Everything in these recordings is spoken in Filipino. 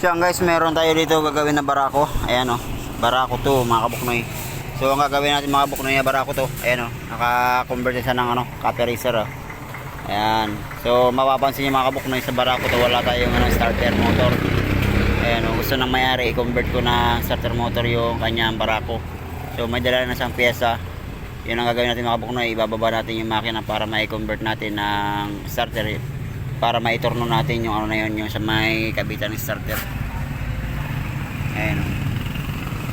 So guys, meron tayo dito gagawin na barako. Ayan o, barako to mga kabuknoy. So ang gagawin natin mga kabuknoy na barako to, ayan o, naka-convert siya ng ano, copy racer o. Ayan. So mapapansin niyo mga kabuknoy sa barako to, wala tayong starter motor. Ayan o, gusto nang mayari i-convert ko na starter motor yung kanyang barako. So may dala na siyang pyesa. Yun ang gagawin natin mga kabuknoy, ibababa natin yung makina para ma-convert natin ng starter, para maiturno natin yung ano na yun, yung sa may kabitan ng starter. Ayan.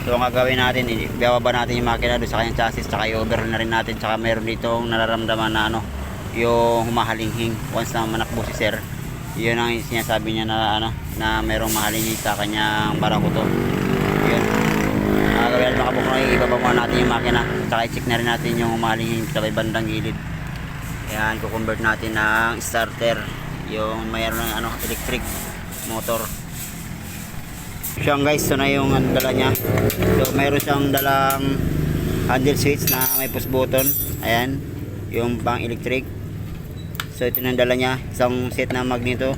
So ang gagawin natin, ibababa natin yung makina doon sa kanyang chassis, tsaka i-over na rin natin, tsaka meron ditong nararamdaman na ano, yung humahalinghing once na manakbo si sir. Yun ang sinasabi niya na ano, na merong mahalinghing sa kanyang barako to. Yun. Ang gagawin natin mga kabuknoy, ibababa natin yung makina, tsaka i-check na rin natin yung humahalinghing sa may bandang gilid. Ayan, kukonvert natin ng starter, yung mayroon ng ano, electric motor. So guys, ito na yung dala niya. So mayroon siyang dalang handle switch na may push button. Ayan, yung pang electric. So ito na yung dala niya, isang set na magneto,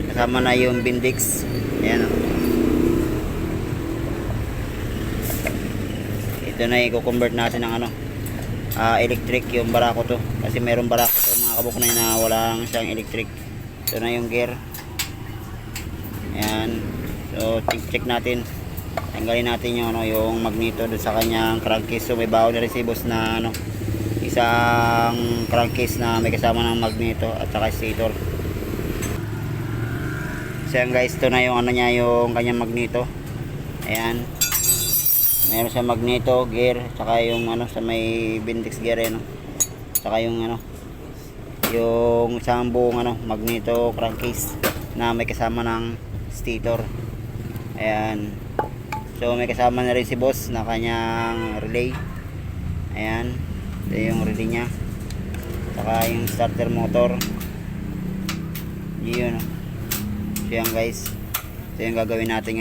kasama na yung Bendix. Ayan. Ito na i-convert natin ng ano, electric yung barako to, kasi mayroong barako to mga kabuknoy na walang siyang electric. Ito na yung gear. Ayan. So check natin, tanggalin natin yung ano, yung magneto doon sa kanyang crankcase. So may baon na rin si boss na ano, isang crankcase na may kasama ng magneto at saka stator. So yan guys, ito na yung ano niya, yung kanyang magneto. Ayan, meron siya magneto, gear, saka yung ano sa may Bendix gear, ano, saka yung ano, yung isang buong ano, magneto crankcase na may kasama ng stator. Ayan. So may kasama na rin si boss na kanyang relay. Ayan, ito yung relay nya, saka yung starter motor. Yun. So yan guys, ito yung gagawin natin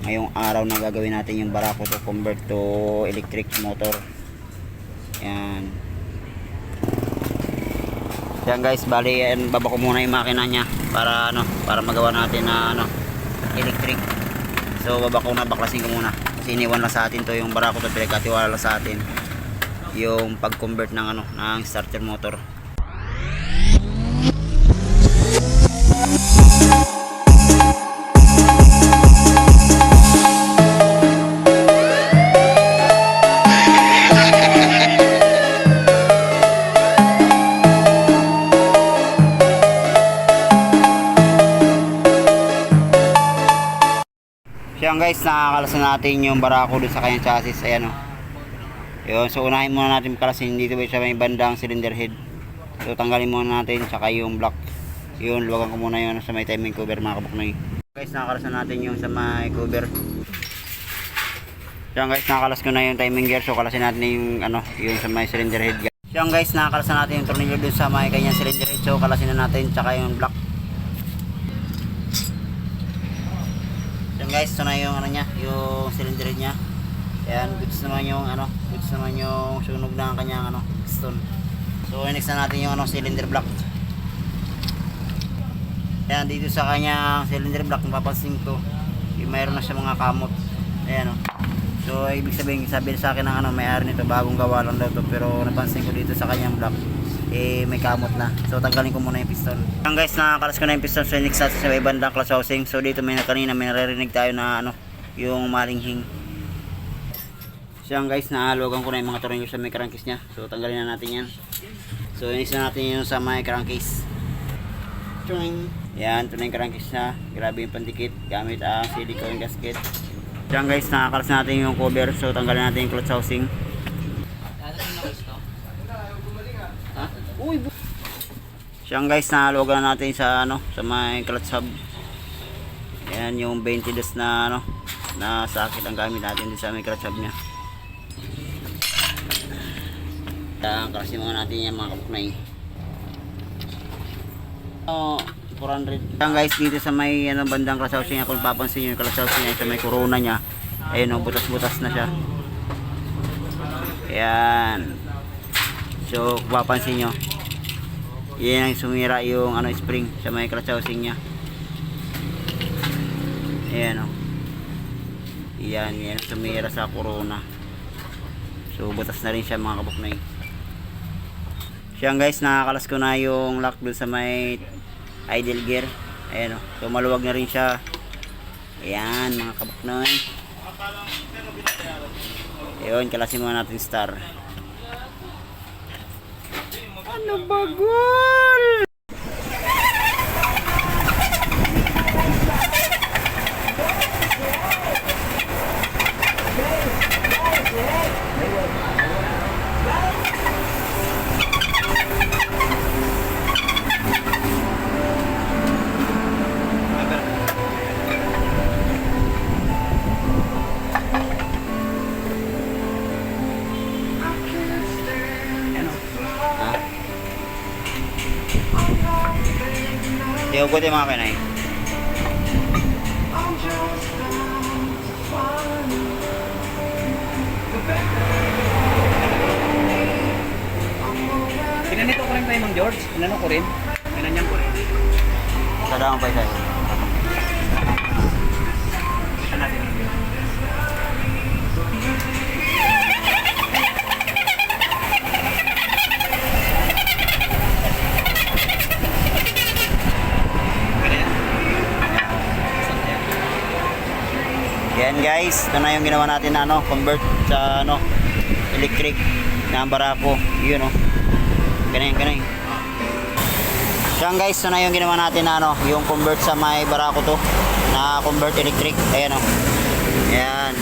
ngayong araw na gagawin natin yung barako to convert to electric motor. Ayan. Yan guys, bali baba ko muna yung makina niya para ano, para magawa natin na ano, electric. So baba ko na, baklasin ko muna kasi iniwan lang sa atin to, yung barako to pinagkatiwala lang sa atin yung pag convert ng ano, ng starter motor. So yan guys, nakakalasan natin yung barako doon sa kanyang chassis. Ayan o. Yun, so unahin muna natin kalasin dito sa may bandang cylinder head. So tanggalin muna natin, tsaka yung block. Yun, luwagan ko muna yun sa may timing cover mga kabuknoy. Guys, nakakalasan natin yung sa may cover. So yan guys, nakakalas ko na yung timing gear. So kalasin natin yung ano, yung sa may cylinder head. So yan guys, nakakalasan natin yung tornilyo doon sa may kanyang cylinder head. So kalasin na natin, tsaka yung block. Guys, ito na yung ano niya, yung cylinder niya. Ayan, goods naman yung ano, goods naman yung sunog ng kanyang ano, piston. So next na natin yung ano, cylinder block. Ayan, dito sa kanyang cylinder block, mapapansin ko yung mayroon na siya mga kamot. Ayan o. So ibig sabihin, sabi sa akin ng ano, may-ari nito, bagong gawa lang daw to, pero napansin ko dito sa kanyang block may kamot na. So tanggalin ko muna yung piston. Ayan guys, nakakalas ko na yung piston. So next natin sa bandang clutch housing. So dito kanina may naririnig tayo na ano, yung malinghing. So ayan guys, naalogan ko na yung mga tornilyo sa may crankcase nya. So tanggalin na natin yan. So next na natin yung sa may crankcase. Yan, ito na yung crankcase nya. Grabe yung pandikit gamit ang silicone gasket. So ayan guys, nakakalas natin yung cover. So tanggalin natin yung clutch housing. Siyang guys, nahalogan natin sa ano, sa may clutch hub. Ayan yung 20 dus na ano, na socket ang gamit natin din sa may clutch hub nya. Kalasin muna natin yung mga kabuknoy. 400. Ayan guys, dito sa may ano, bandang clutch housing, kung papansin nyo yung clutch housing niya sa may corona nya, ayun o, butas-butas na siya. Ayan. So kung papansin nyo, yan ang sumira yung ano, spring sa may clutch housing nya. Ayan o. Yan sumira sa corona. So butas na rin siya mga kabuknoy. Siya guys, nakakalas ko na yung lock dun sa may idle gear. Ayan o. So maluwag na rin siya. Ayan mga kabuknoy. Ayun, kalasin muna natin star. Ano bagol? Tiyo ko tayo mga kanay. Pinanito ko rin tayo Mang George. Pinanong ko rin. Pinanyan ko rin. Sadaan pa tayo. Kita natin. Yan guys, ito na yung ginawa natin na convert sa electric na barako. Yun ganyan. Yan guys, ito na yung ginawa natin na yung convert sa may barako to na convert electric. Ayan Ayan.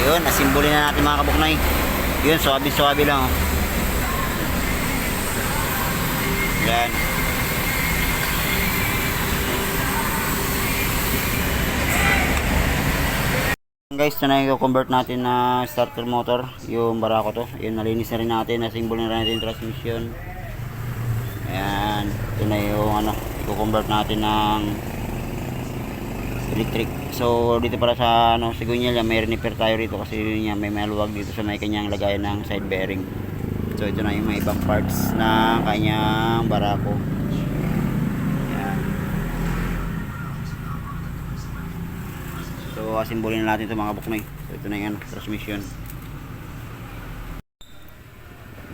Yun, asimbolin na natin mga kabuknoy. Yun, suwabi lang Yan. Guys, ito na yung convert natin na starter motor, yung barako to. Yun, nalinis na rin natin, nasimbol na rin natin yung transmission. Ayan, ito na yung i-convert natin ng electric. So dito para sa Sigunyal, may repair tayo rito kasi yun may maluwag dito sa may kanyang lagayan ng side bearing. So ito na yung mga ibang parts na kanyang barako. Ayan. So asimbolin na natin ito mga kabuknoy. So ito na yung transmission.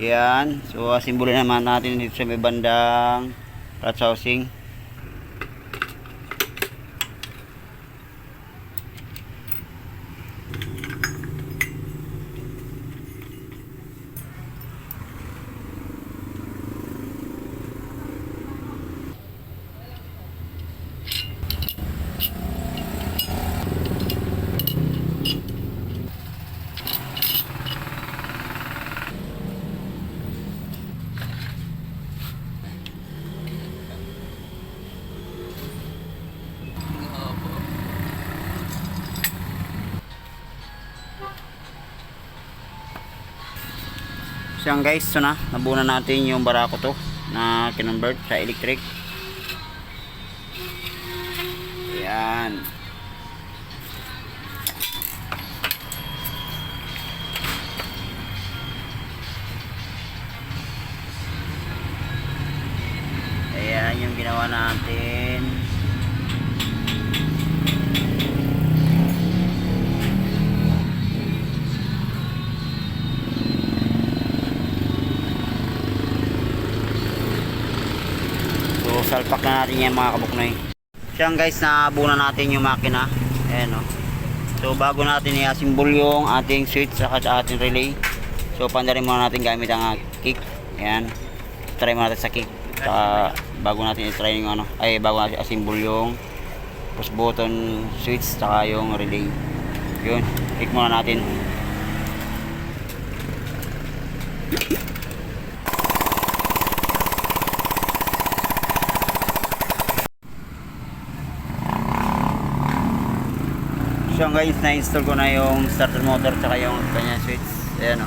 Yan. So asimbolin naman natin dito sa may bandang clutch housing. So yan guys, so nabunan natin yung barako to na kinonvert sa electric. Ayan. Ayan yung ginawa natin. Salpak na natin yan mga kabuknoy. Siyang guys, nabunan natin yung makina. Ayan So bago natin i-assemble yung ating switch saka sa ating relay, so pandarin muna natin gamit ang kick. Ayan. Try muna natin sa kick. Bago natin i-try yung bago natin assemble yung push button switch saka yung relay. Yun, kick muna natin. So guys, na-install ko na yung starter motor tsaka yung kanya switch. Ayan